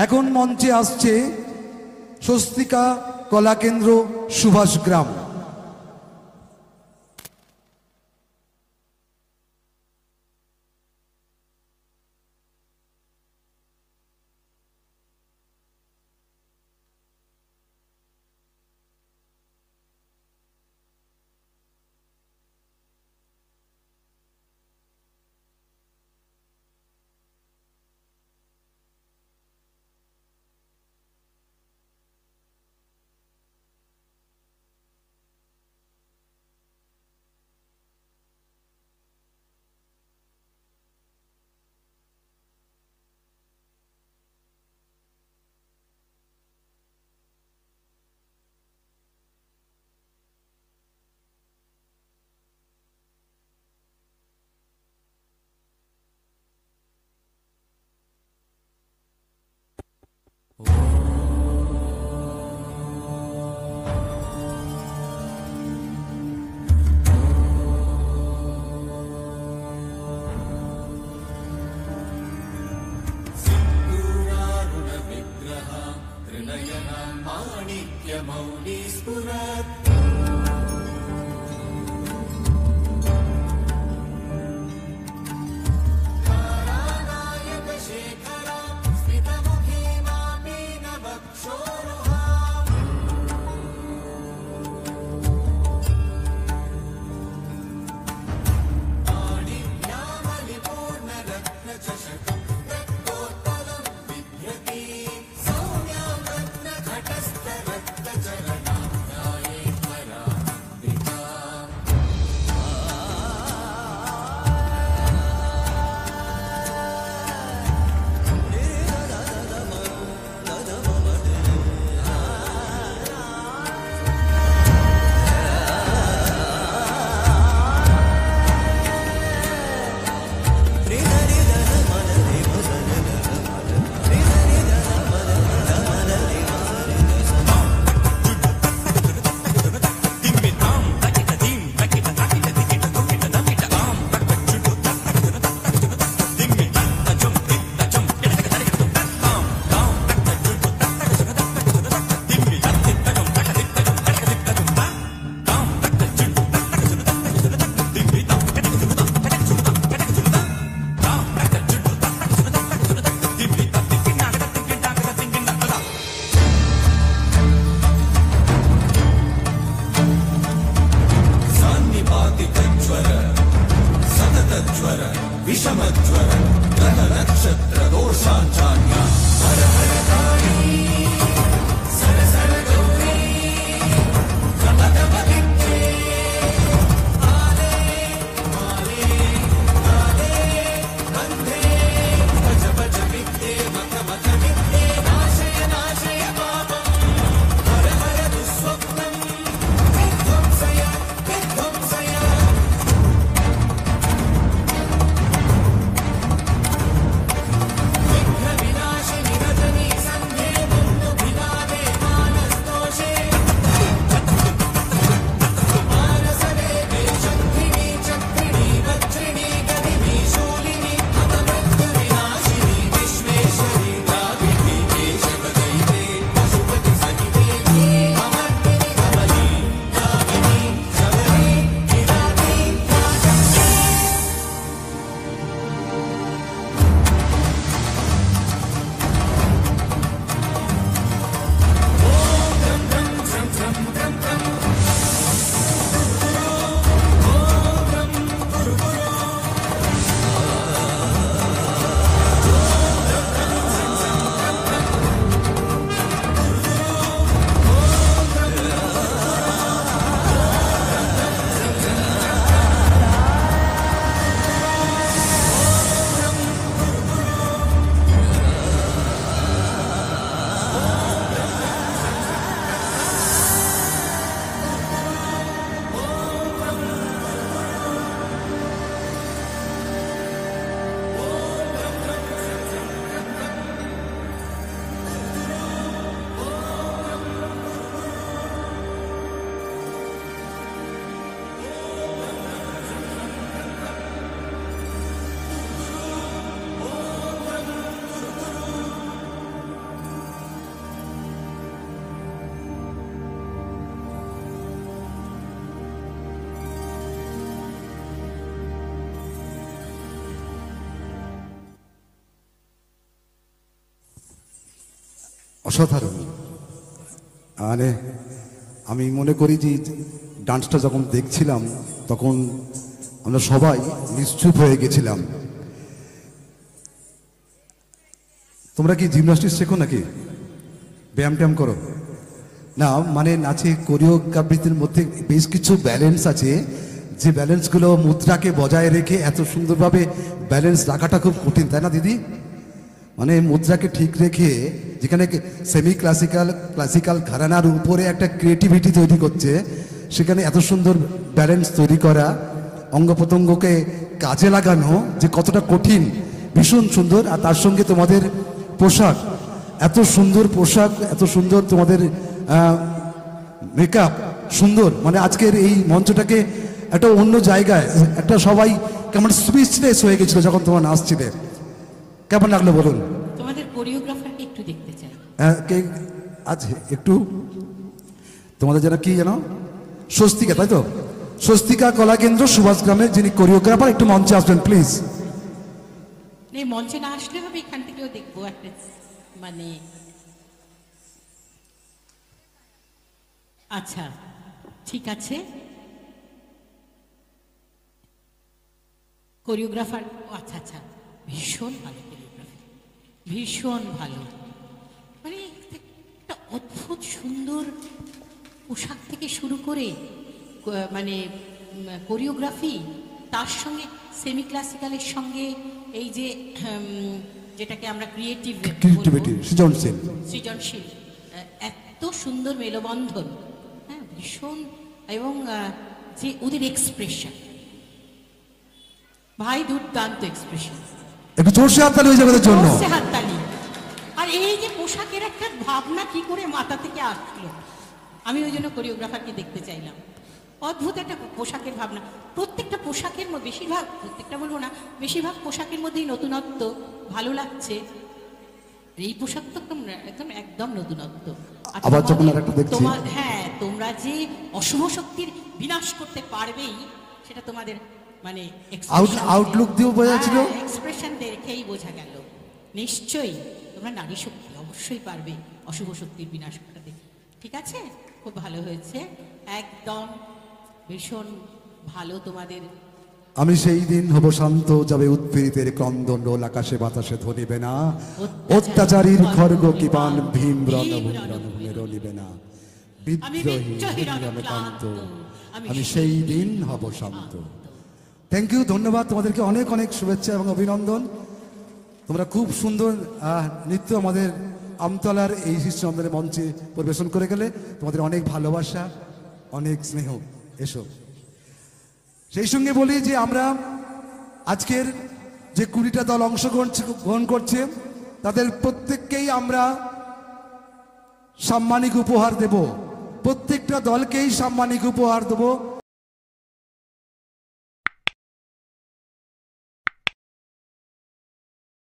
এখন মঞ্চে আসছে স্বস্তিকা কলাকেন্দ্র সুভাষগ্রাম। অসাধারণ। মানে আমি মনে করি যে ডান্সটা যখন দেখছিলাম তখন আমরা সবাই নিশ্চুপ হয়ে গেছিলাম। তোমরা কি জিমনাস্টিক্স শেখো নাকি? ব্যায়াম ট্যায়াম করো না? মানে নাচে কোরিওগ্রাফিদের মধ্যে বেশ কিছু ব্যালেন্স আছে, যে ব্যালেন্সগুলো মুদ্রাকে বজায় রেখে এত সুন্দরভাবে ব্যালেন্স রাখাটা খুব কঠিন, তাই না দিদি? মানে মুদ্রাকে ঠিক রেখে যেখানে সেমি ক্লাসিক্যাল ক্লাসিক্যাল ঘরানার উপরে একটা ক্রিয়েটিভিটি তৈরি করছে, সেখানে এত সুন্দর ব্যালেন্স তৈরি করা, অঙ্গ প্রত্যঙ্গকে কাজে লাগানো যে কতটা কঠিন, ভীষণ সুন্দর। আর তার সঙ্গে তোমাদের পোশাক, এত সুন্দর পোশাক, এত সুন্দর তোমাদের মেকআপ, সুন্দর। মানে আজকের এই মঞ্চটাকে একটা অন্য জায়গায়, একটা সবাই কেমন স্পিচলেস হয়ে গেছিল যখন তোমরা নাচছিলে। কেমন লাগলো বলুন? তোমাদের কোরিওগ্রাফারকে একটু দেখতে চাই। হ্যাঁ, কে আছে একটু? তোমাদের যেন কি যেন স্বস্তিকা, তাই তো? স্বস্তিকা কলা কেন্দ্র সুভাষ গ্রামের যিনি কোরিওগ্রাফার, একটু মঞ্চে আসবেন প্লিজ। এই মঞ্চে না আসলে হবে, এখান থেকেও দেখবো একটা, মানে আচ্ছা ঠিক আছে। কোরিওগ্রাফার, আচ্ছা আচ্ছা, ভীষণ ভালো কোরিওগ্রাফি, ভীষণ ভালো। মানে একটা অদ্ভুত সুন্দর পোশাক থেকে শুরু করে মানে কোরিওগ্রাফি, তার সঙ্গে সেমি ক্লাসিক্যালের সঙ্গে এই যে যেটাকে আমরা ক্রিয়েটিভিটি, সৃজনশীল, সৃজনশীল, এত সুন্দর মেলবন্ধন, হ্যাঁ ভীষণ। এবং যে ওদের এক্সপ্রেশন, ভাই দুর্দান্ত এক্সপ্রেশন। একটু জোরসে হাততালি হয়ে যাবে জন্য। জোরসে হাততালি। আর এই যে পোশাকের একটা ভাবনা কি করে মাথা থেকে আসলো, আমি ওই জন্য কোরিওগ্রাফারকে দেখতে চাইলাম। অদ্ভুত একটা পোশাকের ভাবনা, প্রত্যেকটা পোশাকের মধ্যে, বেশিরভাগ, প্রত্যেকটা বলবো না, বেশিরভাগ পোশাকের মধ্যেই নতুনত্ব ভালো লাগছে। এই পোশাক তো একদম একদম নতুনত্ব। আবার যখন আরেকটা দেখছি, হ্যাঁ, তোমরা যে অশুভ শক্তির বিনাশ করতে পারবেই, সেটা তোমাদের মানে আউটলুক দিয়েও বোঝা যাচ্ছিল, এক্সপ্রেশন দেখেই বোঝা গেল। নিশ্চয়ই তোমরা নারী শক্তি, অবশ্যই পারবে অশুভ শক্তির বিনাশ ঘটাতে। ঠিক আছে, খুব ভালো হয়েছে, একদম ভীষণ ভালো তোমাদের। আমি সেই দিন হব শান্ত, যাবে উৎপীড়িতের ক্রন্দন, রোল আকাশে বাতাসে ধরিবে না, অত্যাচারীর খড়গ কিপান ভীম রণভূমে রলিবে না, বিদ্রোহী রণকান্ত, আমি সেই দিন হব শান্ত। থ্যাংক ইউ, ধন্যবাদ তোমাদেরকে, অনেক অনেক শুভেচ্ছা এবং অভিনন্দন। তোমরা খুব সুন্দর নৃত্য আমাদের আমতলার এই শিশুচন্দ্রের মঞ্চে পরিবেশন করে গেলে। তোমাদের অনেক ভালোবাসা, অনেক স্নেহ। এসো। সেই সঙ্গে বলি যে আমরা আজকের যে 20টা দল অংশগ্রহণ করছে, তাদের প্রত্যেককেই আমরা সাম্মানিক উপহার দেব, প্রত্যেকটা দলকেই সাম্মানিক উপহার দেব।